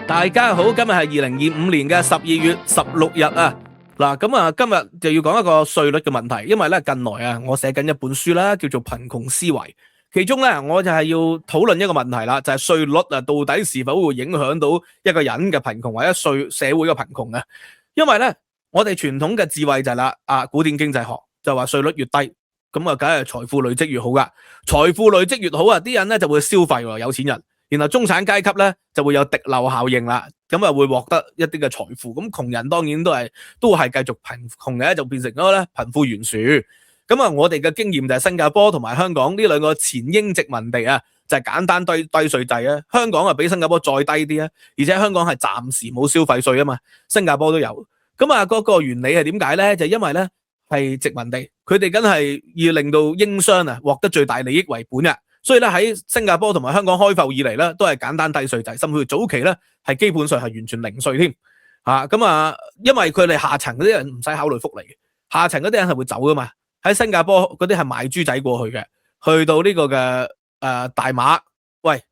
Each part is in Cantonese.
大家好，今日係2025年嘅12月16日啊。嗱，咁啊，今日就要講一個稅率嘅問題，因為咧近來啊，我寫緊一本書啦，叫做《貧窮思維》，其中咧我就係要討論一個問題啦，就係稅率啊，到底是否會影響到一個人嘅貧窮或者社會嘅貧窮啊？因為咧，我哋傳統嘅智慧就係啦，古典經濟學就話稅率越低，咁啊，梗係財富累積越好噶，財富累積越好啊，啲人咧就會消費喎，有錢人。然後中產階級咧就會有滴漏效應啦，咁啊會獲得一啲嘅財富，咁窮人當然都係繼續貧窮嘅，就變成咗咧貧富懸殊。咁啊，我哋嘅經驗就係新加坡同埋香港呢兩個前英殖民地啊，就係簡單低稅制啊。香港啊比新加坡再低啲啊，而且香港係暫時冇消費稅啊嘛，新加坡都有。咁啊嗰個原理係點解咧？就因為咧係殖民地，佢哋梗係要令到英商啊獲得最大利益為本嘅。所以咧喺新加坡同埋香港開埠以嚟咧，都係簡單低稅制，甚至乎早期咧係基本上係完全零稅添。因為佢哋下層嗰啲人唔使考慮福利嘅，下層嗰啲人係會走噶嘛。喺新加坡嗰啲係賣豬仔過去嘅，去到呢個嘅大馬，喂，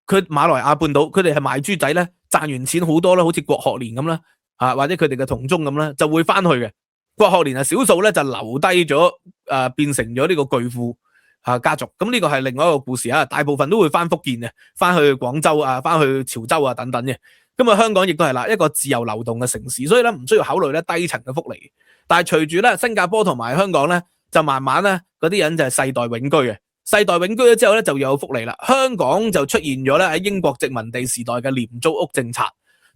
佢馬來亞半島，佢哋係賣豬仔咧，賺完錢好多啦，好似郭學年咁啦，或者佢哋嘅同宗咁啦，就會翻去嘅。郭學年係少數咧，就留低咗變成咗呢個巨富。家族，咁呢個係另外一個故事啊，大部分都會翻福建嘅，翻去廣州啊，翻去潮州啊等等嘅。咁啊，香港亦都係啦，一個自由流動嘅城市，所以咧唔需要考慮咧低層嘅福利。但係隨住咧新加坡同埋香港咧，就慢慢咧嗰啲人就係世代永居嘅，世代永居咗之後咧就有福利啦。香港就出現咗咧喺英國殖民地時代嘅廉租屋政策，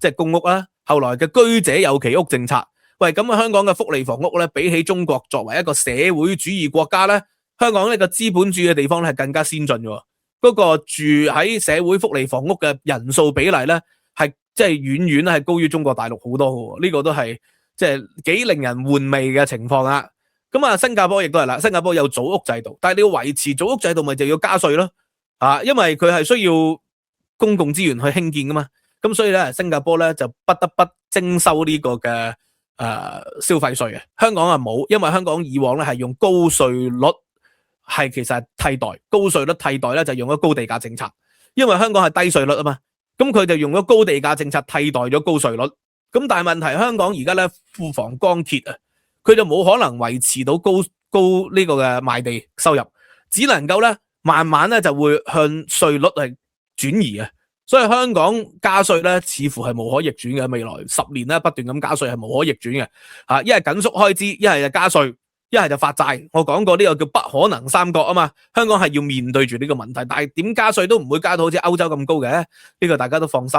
即係公屋啦，後來嘅居者有其屋政策。喂，咁啊香港嘅福利房屋咧，比起中國作為一個社會主義國家咧，香港呢個資本主義嘅地方咧係更加先進嘅，嗰個住喺社會福利房屋嘅人數比例咧係即係遠遠係高於中國大陸好多嘅，呢個都係即係幾令人玩味嘅情況啦。咁啊，新加坡亦都係啦，新加坡有組屋制度，但係你要維持組屋制度，咪就要加稅咯，因為佢係需要公共資源去興建噶嘛，咁所以咧新加坡咧就不得不徵收呢個嘅消費稅嘅，香港啊冇，因為香港以往咧係用高稅率。係其實係替代高稅率替代咧，就用咗高地價政策，因為香港係低稅率啊嘛，咁佢就用咗高地價政策替代咗高稅率。咁但係問題香港而家咧庫房乾竭啊，佢就冇可能維持到高呢個嘅賣地收入，只能夠咧慢慢咧就會向稅率係轉移啊。所以香港加稅咧似乎係無可逆轉嘅，未來10年咧不斷咁加稅係無可逆轉嘅，一係緊縮開支，一係就加稅。一係就發債，我講過呢個叫不可能三角啊嘛，香港係要面對住呢個問題，但係點加稅都唔會加到好似歐洲咁高嘅，呢個大家都放心。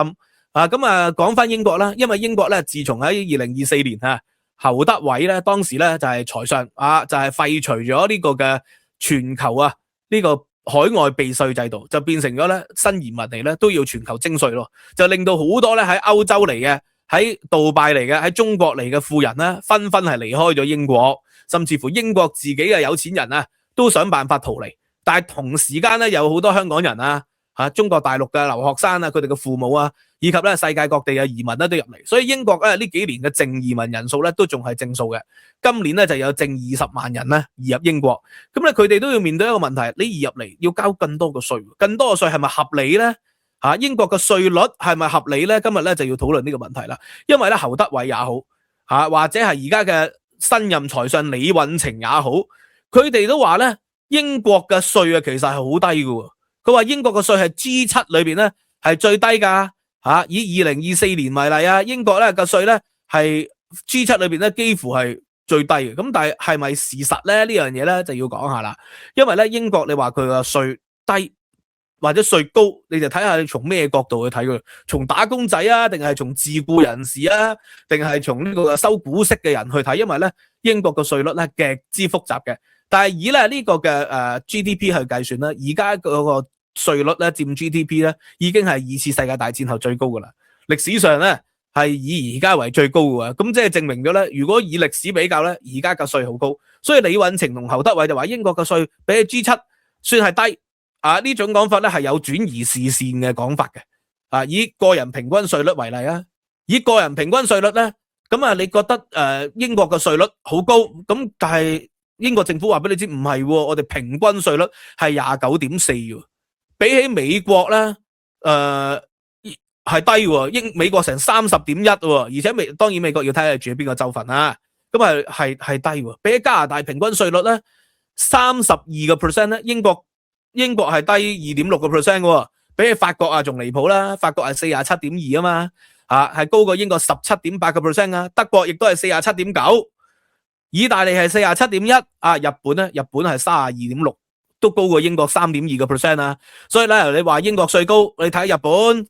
講翻英國啦，因為英國咧自從喺2024年侯德偉咧當時咧就係財相就係廢除咗呢個嘅全球呢個海外避稅制度，就變成咗咧新移民嚟咧都要全球徵稅咯，就令到好多咧喺歐洲嚟嘅、喺杜拜嚟嘅、喺中國嚟嘅富人咧紛紛係離開咗英國。甚至乎英國自己嘅有錢人都想辦法逃離，但係同時間咧有好多香港人中國大陸嘅留學生佢哋嘅父母以及咧世界各地嘅移民都入嚟，所以英國呢幾年嘅淨移民人數咧都仲係正數嘅。今年咧就有淨20萬人移入英國，咁咧佢哋都要面對一個問題，你移入嚟要交更多嘅稅，更多嘅稅係咪合理咧？英國嘅稅率係咪合理咧？今日咧就要討論呢個問題啦，因為咧侯德偉也好或者係而家嘅新任財相李允晴也好，佢哋都話咧英國嘅稅其實係好低嘅。佢話英國嘅稅係 G7 裏邊咧係最低噶以2024年為例英國咧嘅稅咧係 G7 裏邊咧幾乎係最低嘅。咁但係咪事實咧？呢樣嘢咧就要講下啦。因為咧英國你話佢嘅稅低或者稅高，你就睇下你從咩角度去睇佢，從打工仔定係從自僱人士定係從呢個收股息嘅人去睇，因為咧英國嘅稅率咧極之複雜嘅。但係以咧呢個嘅GDP 去計算咧，而家嗰個稅率咧佔 GDP 咧已經係2次世界大戰後最高噶啦，歷史上咧係以而家為最高嘅。咁即係證明咗咧，如果以歷史比較咧，而家嘅稅好高。所以李允晴同侯德偉就話英國嘅稅比起 G7 算係低。呢種講法咧係有轉移視線嘅講法嘅。以個人平均稅率為例以個人平均稅率咧，咁你覺得英國嘅稅率好高，咁但係英國政府話俾你知唔係，我哋平均稅率係 29.4%，比起美國咧係低喎，美國成30.1喎，而且當然美國要睇下住喺邊個州份啦。咁係低喎，比起加拿大平均稅率咧32%咧，英國係低2.6%嘅，比起法國啊仲離譜啦，法國係47.2啊嘛，係高過英國17.8%啊，德國亦都係47.9%，意大利係47.1%，日本係32.6%，都高過英國3.2%啊，所以咧你話英國稅高，你睇日本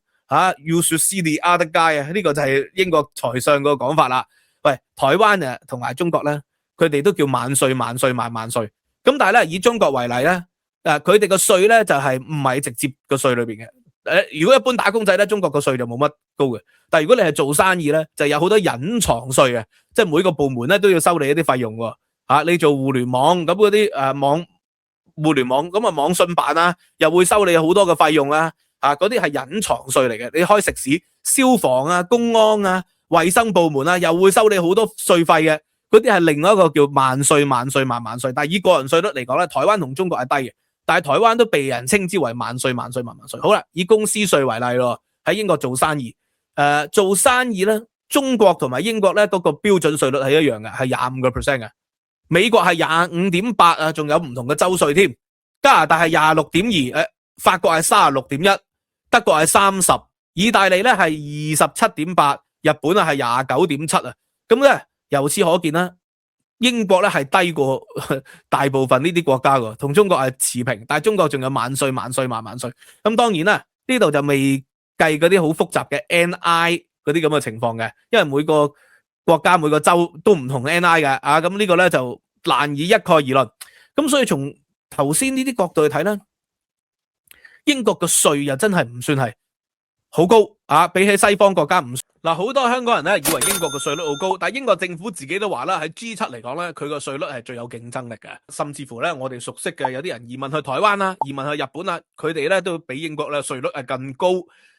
you should see the other guy 啊，呢個就係英國財相個講法啦。喂，台灣啊同埋中國咧，佢哋都叫萬稅萬稅萬萬稅。咁但係咧，以中國為例咧，佢哋個稅咧就係唔係直接個稅裏邊嘅。如果一般打工仔咧，中國個稅就冇乜高嘅。但係如果你係做生意咧，就有好多隱藏稅嘅，即係每個部門咧都要收你一啲費用喎。你做互聯網咁嗰啲互聯網咁網信辦啊，又會收你好多嘅費用啊。嗰啲係隱藏稅嚟嘅。你開食肆、消防啊、公安啊、衛生部門啊，又會收你好多稅費嘅。嗰啲係另外一個叫萬稅萬稅萬萬稅。但係以個人稅率嚟講咧，台灣同中國係低嘅，但係台灣都被人稱之為萬稅萬稅萬萬稅。好啦，以公司稅為例咯，喺英國做生意，做生意咧，中國同埋英國咧嗰個標準稅率係一樣嘅，係25%嘅。美國係25.8啊，仲有唔同嘅州稅添。加拿大係26.2，法國係36.1，德國係30，意大利咧係27.8，日本啊係29.7啊。咁咧由此可見啦，英國咧係低過大部分呢啲國家嘅，同中國係持平，但係中國仲有萬稅萬稅萬萬稅。咁當然啦，呢度就未計嗰啲好複雜嘅 NI 嗰啲咁嘅情況嘅，因為每個國家每個州都唔同 NI 嘅咁呢個咧就難以一概而論。咁所以從頭先呢啲角度去睇咧，英國嘅稅又真係唔算係好高比起西方國家唔嗱，好多香港人咧以為英國嘅稅率好高，但係英國政府自己都話啦，喺 G7 嚟講咧，佢個稅率係最有競爭力嘅，甚至乎咧我哋熟悉嘅有啲人移民去台灣啦，移民去日本啦，佢哋咧都比英國咧稅率係更高。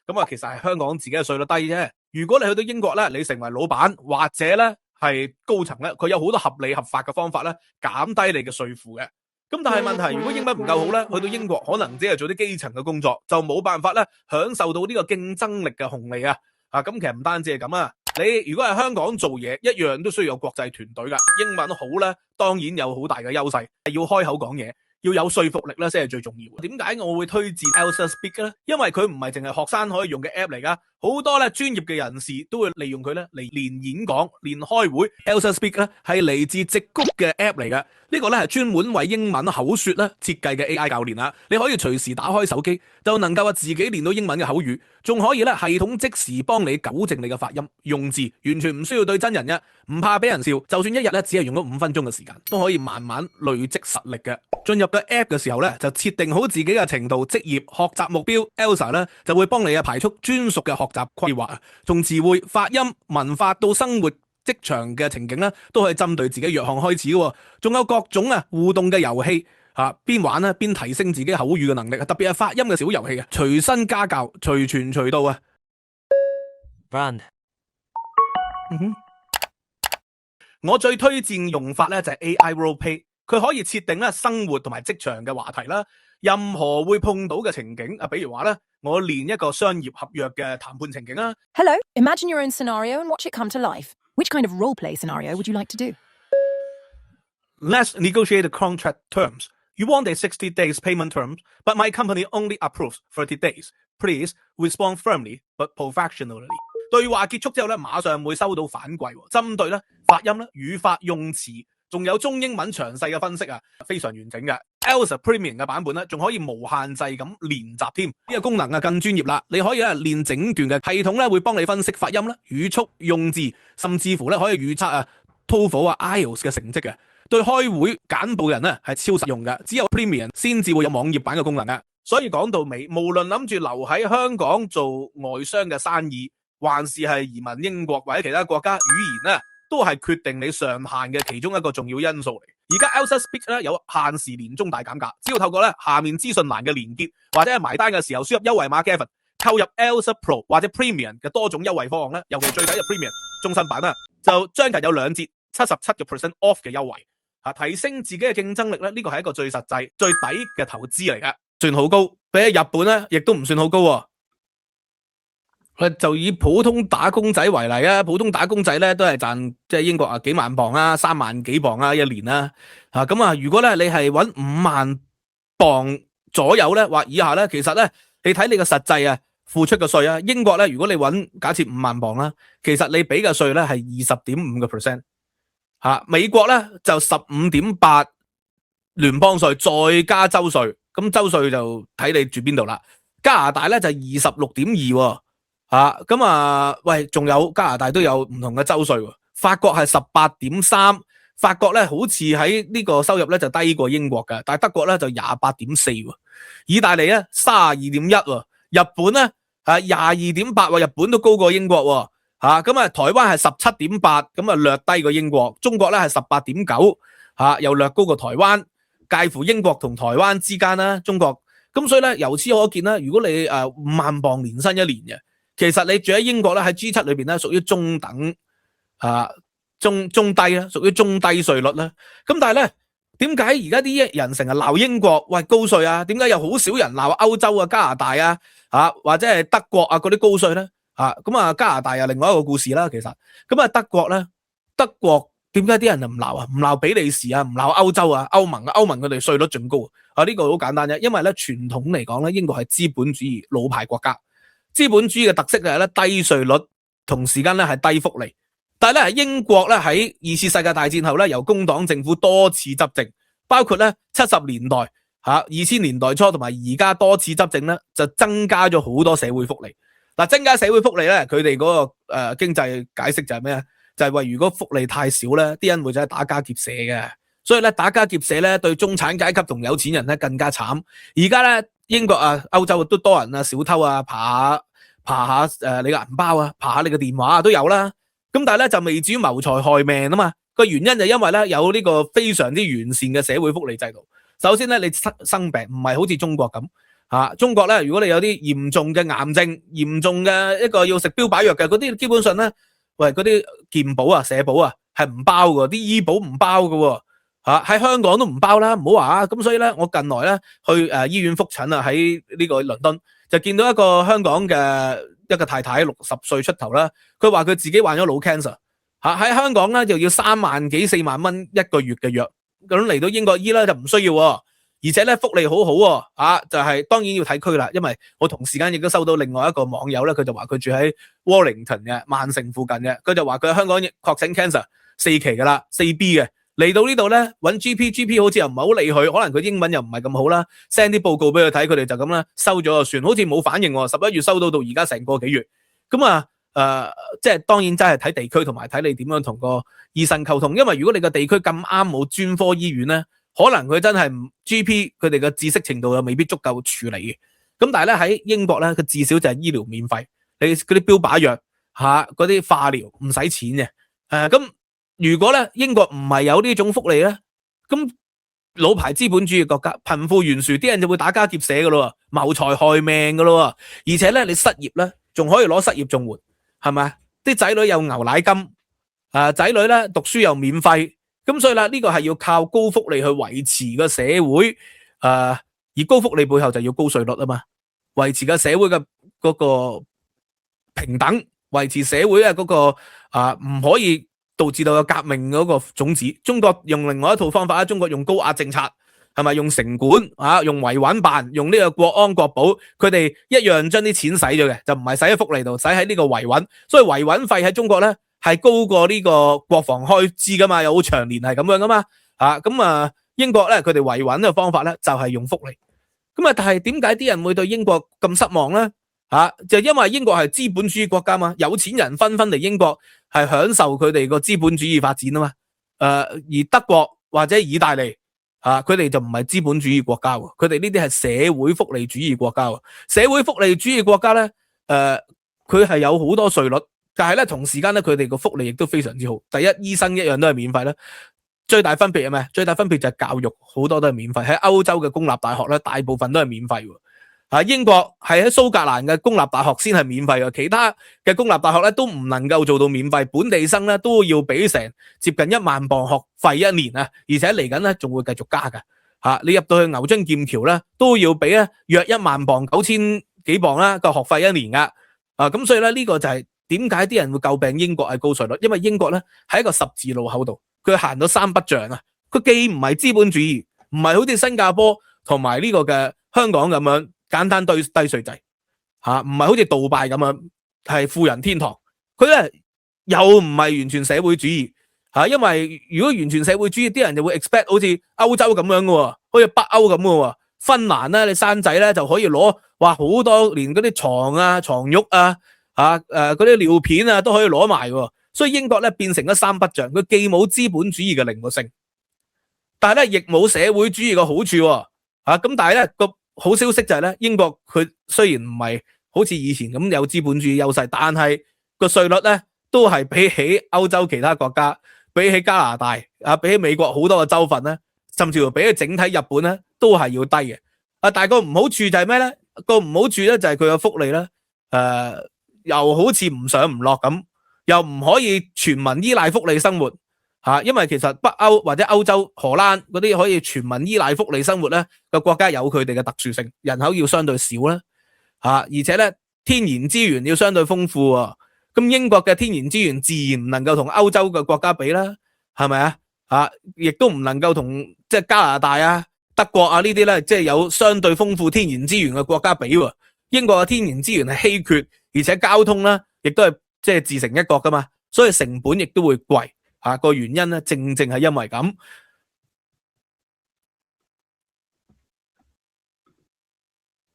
咁其實係香港自己嘅稅率低啫。如果你去到英國咧，你成為老闆或者咧係高層咧，佢有好多合理合法嘅方法咧減低你嘅稅負嘅。咁但係問題，如果英文唔夠好咧，去到英國可能只係做啲基層嘅工作，就冇辦法咧享受到呢個競爭力嘅紅利啊！咁其實唔單止係咁啊，你如果係香港做嘢，一樣都需要有國際團隊噶。英文好咧，當然有好大嘅優勢，係要開口講嘢，要有說服力咧，先係最重要嘅。點解我會推薦 Elsa Speak 咧？因為佢唔係淨係學生可以用嘅 app 嚟噶，好多咧專業嘅人士都會利用佢咧嚟練演講、練開會。Elsa Speak 咧係嚟自矽谷嘅 app 嚟噶。呢個咧係專門為英文口說咧設計嘅 AI 教練啦，你可以隨時打開手機就能夠自己練到英文嘅口語，仲可以咧系統即時幫你糾正你嘅發音用字，完全唔需要對真人嘅，唔怕俾人笑，就算一日咧只係用咗5分鐘嘅時間，都可以慢慢累積實力嘅。進入個 app 嘅時候咧，就設定好自己嘅程度、職業、學習目標 ，Elsa 咧就會幫你排出專屬嘅學習規劃，從詞彙、發音、文法到生活職場嘅情景咧，都係針對自己弱項開始嘅，仲有各種互動嘅遊戲邊玩咧邊提升自己口語嘅能力，特別係發音嘅小遊戲隨身家教，隨傳隨到啊。Brand，我最推薦用法咧就係 AI Role Play， 佢可以設定咧生活同埋職場嘅話題啦，任何會碰到嘅情景比如話咧，我練一個商業合約嘅談判情景啊。Hello, imagine your own scenario and watch it come to life. Which kind of role-play scenario would you like to do? Let's negotiate the contract terms. You want a 60 days payment terms, but my company only approves 30 days. Please respond firmly but professionally. 對話結束之後咧，馬上會收到反饋，針對咧發音咧、語法、用詞，仲有中英文詳細嘅分析非常完整嘅。Elsa Premium 嘅版本咧，仲可以無限制咁練習添，呢個功能更專業啦。你可以練整段嘅系統咧，會幫你分析發音啦、語速、用字，甚至乎咧可以預測TOEFL IELTS 嘅成績嘅。對開會簡報人咧係超實用嘅，只有 Premium 先至會有網頁版嘅功能嘅。所以講到尾，無論諗住留喺香港做外商嘅生意，還是係移民英國或者其他國家，語言都係決定你上限嘅其中一個重要因素嚟。而家 Elsa Speak 咧有限時年終大減價，只要透過咧下面資訊欄嘅連結，或者係埋單嘅時候輸入優惠碼 Gavin， 購入 Elsa Pro 或者 Premium 嘅多種優惠方案咧，尤其最抵嘅 Premium 終身版就將近有2折77% off 嘅優惠提升自己嘅競爭力咧，呢個係一個最實際、最抵嘅投資嚟嘅，算好高，比起日本咧亦都唔算好高。就以普通打工仔為例啊，普通打工仔咧都係賺即係英國幾萬磅啊，3萬幾磅啊一年啦。咁啊，如果咧你係搵5萬磅左右咧或以下咧，其實咧你睇你個實際付出嘅稅啊，英國咧如果你搵假設5萬磅啦，其實你俾嘅稅咧係 20.5%。美國咧就 15.8% 聯邦稅再加州稅，咁州稅就睇你住邊度啦。加拿大咧就 26.2%。喂，仲有加拿大都有唔同嘅州稅，法國係 18.3%， 法國咧好似喺呢個收入咧就低過英國嘅，但係德國咧就 28.4%， 意大利咧 32.1%， 日本咧22.8%， 日本都高過英國。台灣係 17.8%， 咁略低過英國，中國咧係 18.9%， 又略高過台灣，介乎英國同台灣之間啦，中國。咁所以咧由此可見啦，如果你5萬磅年薪一年嘅，其實你住喺英國咧，喺 G7 裏邊咧，屬於中等中低啦，屬於中低稅率啦。咁但係咧，點解而家啲人成日鬧英國喂高稅啊？點解有好少人鬧歐洲加拿大或者係德國嗰啲高稅咧？加拿大又另外一個故事啦，其實德國咧，德國點解啲人就唔鬧唔鬧比利時唔鬧歐洲歐盟佢哋稅率仲高呢個好簡單啫，因為咧傳統嚟講咧，英國係資本主義老牌國家。資本主義嘅特色就係咧低稅率，同時間咧係低福利。但係咧英國咧喺2次世界大戰後咧，由工黨政府多次執政，包括咧70年代2000年代初同埋而家多次執政咧，就增加咗好多社會福利。增加社會福利咧，佢哋嗰個經濟解釋就係咩啊？就係話如果福利太少咧，啲人會就係打家劫舍嘅。所以咧打家劫舍咧對中產階級同有錢人咧更加慘。而家咧英國歐洲都多人小偷爬下你個銀包爬下你個電話都有啦。咁但係咧就未至於謀財害命啊嘛。個原因就因為咧有呢個非常之完善嘅社會福利制度。首先咧你生病唔係好似中國咁。中國咧，如果你有啲嚴重嘅癌症、嚴重嘅一個要食標靶藥嘅嗰啲，基本上咧，嗰啲健保社保係唔包嘅，啲醫保唔包嘅，喺香港都唔包啦，唔好話咁所以咧，我近來咧去醫院復診喺呢個倫敦，就見到一個香港嘅一個太太，60歲出頭啦，佢話佢自己患咗腦 cancer，喺香港咧就要3萬幾4萬蚊一個月嘅藥，咁嚟到英國醫咧就唔需要。而且咧福利好好就係當然要睇區啦，因為我同時間亦都收到另外一個網友咧，佢就話佢住喺 Wallington 嘅曼城附近嘅，佢就話佢喺香港確診 cancer 4期噶啦，4B 嘅，嚟到呢度咧揾 GP 好似又唔係好理佢，可能佢英文又唔係咁好啦 ，send 啲報告俾佢睇，佢哋就咁啦，收咗就算，好似冇反應，11月收到而家成個幾月，咁即係當然真係睇地區同埋睇你點樣同個醫生溝通，因為如果你個地區咁啱冇專科醫院咧。可能佢真係 GP 佢哋嘅知識程度又未必足夠處理嘅，咁但係咧喺英國咧，佢至少就係醫療免費，你嗰啲標靶藥嗰啲化療唔使錢嘅，咁如果咧英國唔係有呢種福利咧，咁老牌資本主義國家貧富懸殊，啲人就會打家劫舍噶咯，謀財害命噶咯，而且咧你失業咧仲可以攞失業綜援，係咪？啲仔女有牛奶金，仔女咧讀書又免費。咁所以啦，呢個係要靠高福利去維持個社會，而高福利背後就要高稅率啊嘛，維持個社會嘅嗰個平等，維持社會嘅嗰個唔可以導致到有革命嗰個種子。中國用另外一套方法，中國用高壓政策，係咪用城管用維穩辦，用呢個國安國保，佢哋一樣將啲錢使咗嘅，就唔係使喺福利度，使喺呢個維穩。所以維穩費喺中國咧。係高過呢個國防開支噶嘛，有好長年係咁樣噶嘛，英國咧佢哋維穩嘅方法咧就係用福利，但係點解啲人會對英國咁失望咧？就因為英國係資本主義國家嘛，有錢人紛紛嚟英國係享受佢哋個資本主義發展啊嘛，而德國或者意大利佢哋就唔係資本主義國家，佢哋呢啲係社會福利主義國家，社會福利主義國家咧佢係有好多稅率。但係咧，同時間咧，佢哋個福利亦都非常之好。第一，醫生一樣都係免費啦。最大分別係咩？最大分別就係教育，好多都係免費。喺歐洲嘅公立大學咧，大部分都係免費。英國係喺蘇格蘭嘅公立大學先係免費嘅，其他嘅公立大學咧都唔能夠做到免費。本地生咧都要俾成接近1萬磅學費一年啊，而且嚟緊咧仲會繼續加㗎。你入到去牛津劍橋咧都要俾約1萬磅9000幾磅啦個學費一年㗎。咁所以咧呢個就係點解啲人會詬病英國係高稅率，因為英國咧喺一個十字路口度，佢行到三不像啊，佢既唔係資本主義，唔係好似新加坡同埋呢個嘅香港咁樣簡單低稅制吓，唔係好似杜拜咁樣係富人天堂，佢咧又唔係完全社會主義吓，因為如果完全社會主義，啲人就會 expect 好似歐洲咁樣嘅，好似北歐咁嘅，芬蘭咧你生仔咧就可以攞哇好多連嗰啲床啊床褥啊嗰啲尿片啊都可以攞埋，所以英國咧變成咗三不像，佢既冇資本主義嘅靈活性，但係咧亦冇社會主義嘅好處咁但係咧個好消息就係咧，英國佢雖然唔係好似以前咁有資本主義優勢，但係個稅率咧都係比起歐洲其他國家，比起加拿大比起美國好多嘅州份咧，甚至乎比起整體日本咧都係要低嘅。但係個唔好處就係咩咧？個唔好處咧就係佢嘅福利咧，又好似唔上唔落咁，又唔可以全民依賴福利生活因為其實北歐或者歐洲荷蘭嗰啲可以全民依賴福利生活咧個國家有佢哋嘅特殊性，人口要相對少啦而且咧天然資源要相對豐富咁英國嘅天然資源自然唔能夠同歐洲嘅國家比啦，係咪亦都唔能夠同即係加拿大德國呢啲咧即係有相對豐富天然資源嘅國家比喎。英國嘅天然資源係稀缺，而且交通啦亦都係即係自成一國噶嘛，所以成本亦都會貴個原因咧正正係因為咁。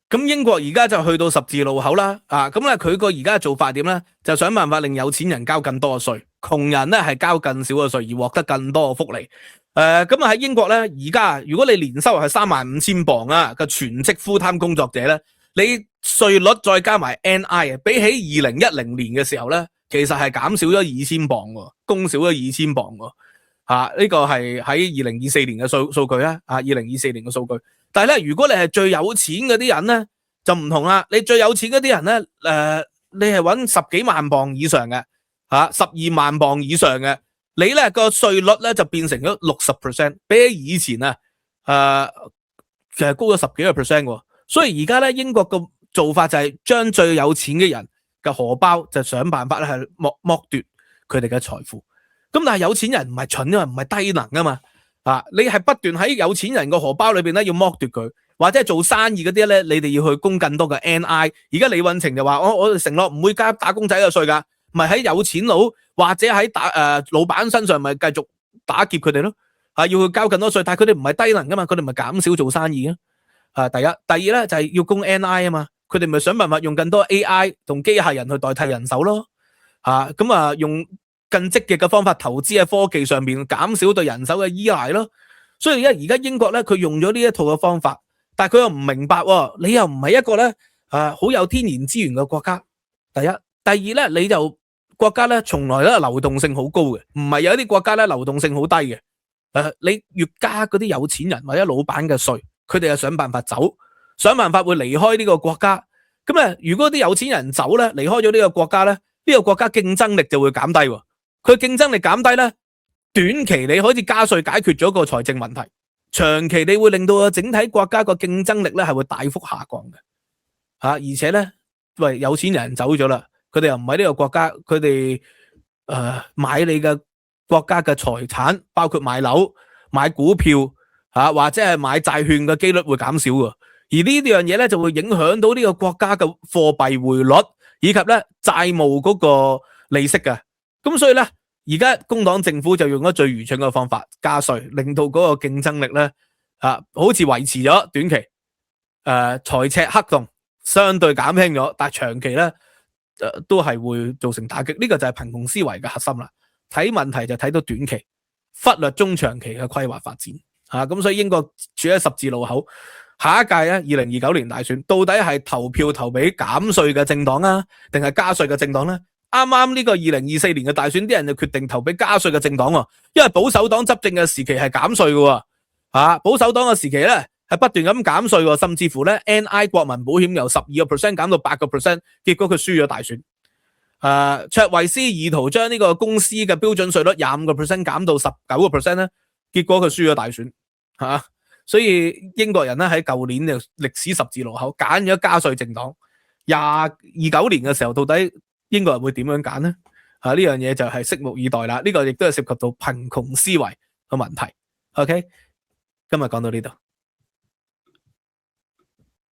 咁英國而家就去到十字路口啦咁咧佢個而家嘅做法點咧，就想辦法令有錢人交更多嘅稅，窮人咧係交更少嘅稅而獲得更多嘅福利。咁喺英國咧而家如果你年收入係35,000磅嘅全職 full time 工作者咧，你稅率再加埋 NI 比起2010年嘅時候咧，其實係減少咗2000磅喎，供少咗2000磅喎呢個係喺2024年嘅數據啦2024年嘅數據。但係咧，如果你係最有錢嗰啲人咧，就唔同啦。你最有錢嗰啲人咧，你係搵10幾萬磅以上嘅12萬磅以上嘅，你咧個稅率咧就變成咗60%，比起以前其實高咗10幾個 percent 喎。所以而家咧英國個做法就係將最有錢嘅人嘅荷包就想辦法咧係剝奪佢哋嘅財富。咁但係有錢人唔係蠢唔係低能啊嘛。你係不斷喺有錢人個荷包裏邊咧要剝奪佢，或者係做生意嗰啲咧，你哋要去供更多嘅 NI。而家李允晴就話我哋承諾唔會加打工仔嘅稅噶，咪喺有錢佬或者喺老闆身上咪繼續打劫佢哋咯。要去交更多稅，但係佢哋唔係低能噶嘛，佢哋咪減少做生意啊。第一，第二咧就係要供 NI 啊嘛，佢哋咪想辦法用更多 AI 同機械人去代替人手咯。用更積極嘅方法投資喺科技上面，減少對人手嘅依賴咯。所以而家英國咧，佢用咗呢一套嘅方法，但係佢又唔明白你又唔係一個咧好有天然資源嘅國家。第一，第二咧，你就國家咧從來咧流動性好高嘅，唔係有一啲國家咧流動性好低嘅。你越加嗰啲有錢人或者老闆嘅稅，佢哋就想辦法走，想辦法會離開呢個國家。咁啊，如果啲有錢人走咧，離開咗呢個國家咧，呢個國家競爭力就會減低。佢競爭力減低咧，短期你可以加稅解決咗個財政問題，長期你會令到整體國家個競爭力咧係會大幅下降嘅而且咧，喂，有錢人走咗啦，佢哋又唔喺呢個國家，佢哋買你嘅國家嘅財產，包括買樓、買股票或者係買債券嘅機率會減少嘅，而呢樣嘢咧就會影響到呢個國家嘅貨幣匯率以及咧債務嗰個利息嘅。咁所以咧，而家工黨政府就用咗最愚蠢嘅方法加稅，令到嗰個競爭力咧好似維持咗短期財赤黑洞相對減輕咗，但係長期咧都係會造成打擊。呢個就係貧窮思維嘅核心啦。睇問題就睇到短期，忽略中長期嘅規劃發展咁所以英國處喺十字路口，下一屆咧2029年大選到底係投票投俾減稅嘅政黨定係加稅嘅政黨咧？啱啱呢個2024年嘅大選，啲人就決定投俾加稅嘅政黨因為保守黨執政嘅時期係減稅嘅保守黨嘅時期咧係不斷咁減稅甚至乎咧 NI 國民保險由12% 減到8%，結果佢輸咗大選。卓慧思意圖將呢個公司嘅標準稅率25% 減到19%咧，結果佢輸咗大選所以英國人咧喺舊年就歷史十字路口揀咗加稅政黨2029年嘅時候，到底英國人會點樣揀呢？呢樣嘢就係拭目以待啦。呢個亦都係涉及到貧窮思維嘅問題。OK， 今日講到呢度。